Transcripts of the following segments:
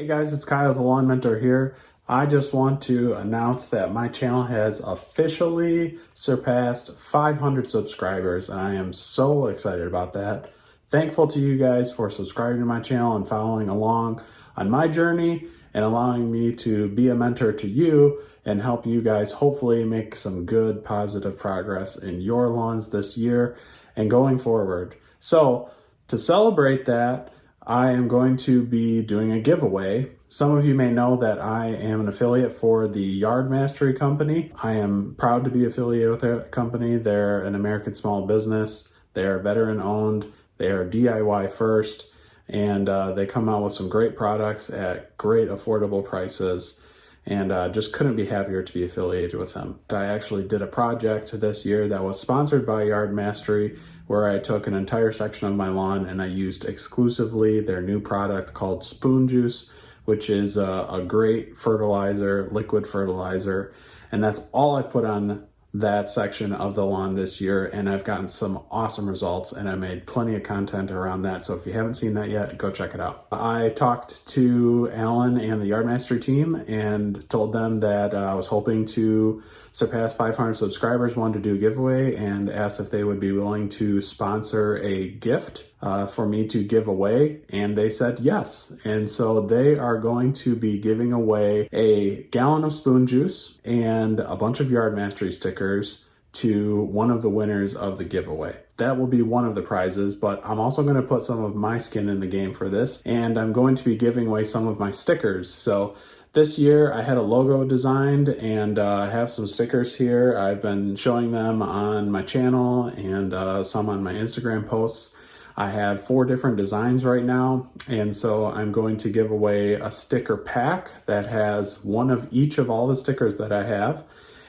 Hey guys, it's Kyle, the Lawn Mentor here. I just want to announce that my channel has officially surpassed 500 subscribers, and I am so excited about that. Thankful to you guys for subscribing to my channel and following along on my journey and allowing me to be a mentor to you and help you guys hopefully make some good, positive progress in your lawns this year and going forward. So to celebrate that, I am going to be doing a giveaway. Some of you may know that I am an affiliate for the Yard Mastery Company. I am proud to be affiliated with that company. They're an American small business. They are veteran owned. They are DIY first, and they come out with some great products at great affordable prices, and just couldn't be happier to be affiliated with them. I actually did a project this year that was sponsored by Yard Mastery, where I took an entire section of my lawn and I used exclusively their new product called Spoon Juice, which is a great fertilizer, liquid fertilizer. And that's all I've put on that section of the lawn this year, and I've gotten some awesome results, and I made plenty of content around that. So if you haven't seen that yet, go check it out. I talked to Alan and the Yard Mastery team and told them that I was hoping to surpass 500 subscribers, wanted to do a giveaway, and asked if they would be willing to sponsor a gift for me to give away, and they said yes. And so they are going to be giving away a gallon of Spoon Juice and a bunch of Yard Mastery stickers to one of the winners of the giveaway. That will be one of the prizes, but I'm also going to put some of my skin in the game for this, and I'm going to be giving away some of my stickers. So this year I had a logo designed, and I have some stickers here. I've been showing them on my channel and some on my Instagram posts. I have 4 different designs right now, and so I'm going to give away a sticker pack that has one of each of all the stickers that I have,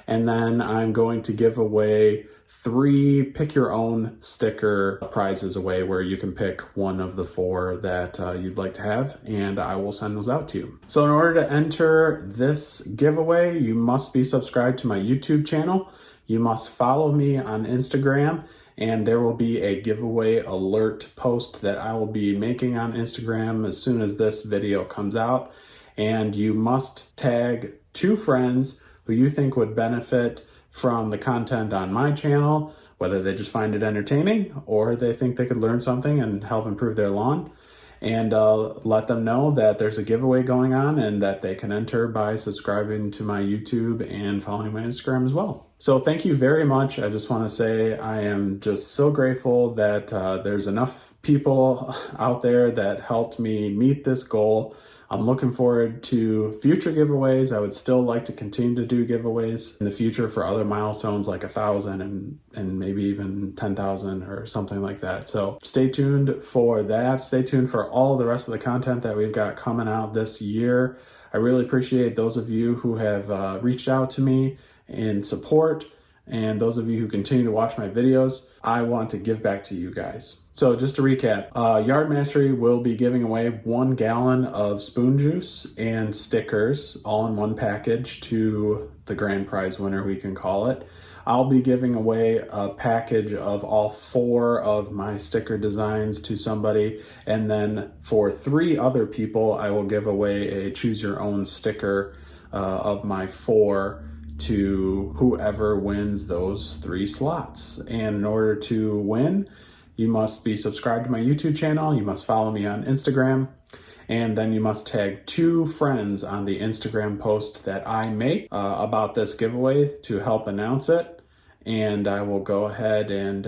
and then I'm going to give away 3 pick your own sticker prizes away, where you can pick one of the 4 that you'd like to have, and I will send those out to you. So in order to enter this giveaway, you must be subscribed to my YouTube channel. You must follow me on Instagram, and there will be a giveaway alert post that I will be making on Instagram as soon as this video comes out. And you must tag 2 friends who you think would benefit from the content on my channel, whether they just find it entertaining or they think they could learn something and help improve their lawn. And let them know that there's a giveaway going on and that they can enter by subscribing to my YouTube and following my Instagram as well. So thank you very much. I just want to say I am just so grateful that there's enough people out there that helped me meet this goal. I'm looking forward to future giveaways. I would still like to continue to do giveaways in the future for other milestones like 1,000 and maybe even 10,000 or something like that. So stay tuned for that. Stay tuned for all the rest of the content that we've got coming out this year. I really appreciate those of you who have reached out to me in support, and those of you who continue to watch my videos. I want to give back to you guys. So just to recap, Yard Mastery will be giving away 1 gallon of Spoon Juice and stickers all in one package to the grand prize winner, we can call it. I'll be giving away a package of all 4 of my sticker designs to somebody, and then for 3 other people, I will give away a choose your own sticker of my 4 to whoever wins those 3 slots. And in order to win, you must be subscribed to my YouTube channel, you must follow me on Instagram, and then you must tag 2 friends on the Instagram post that I make about this giveaway to help announce it. And I will go ahead and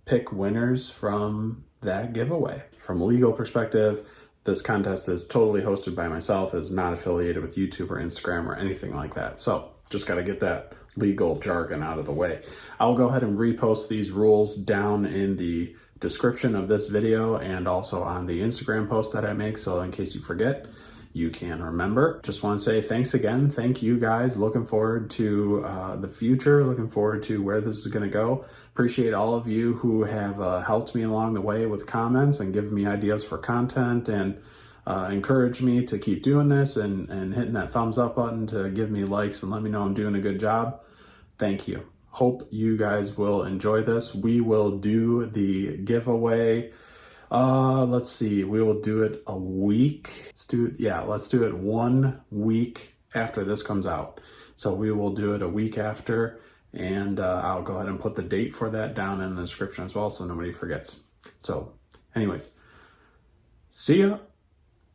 pick winners from that giveaway. From a legal perspective, this contest is totally hosted by myself, is not affiliated with YouTube or Instagram or anything like that. So just got to get that legal jargon out of the way. I'll go ahead and repost these rules down in the description of this video and also on the Instagram post that I make, so in case you forget, you can remember. Just want to say thanks again. Thank you guys. Looking forward to the future. Looking forward to where this is going to go. Appreciate all of you who have helped me along the way with comments and given me ideas for content and encourage me to keep doing this and hitting that thumbs up button to give me likes and let me know I'm doing a good job. Thank you. Hope you guys will enjoy this. We will do the giveaway Let's see. We will do it a week. Let's do it 1 week after this comes out. So we will do it a week after, and I'll go ahead and put the date for that down in the description as well so nobody forgets. So anyways, see ya.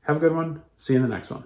Have a good one. See you in the next one.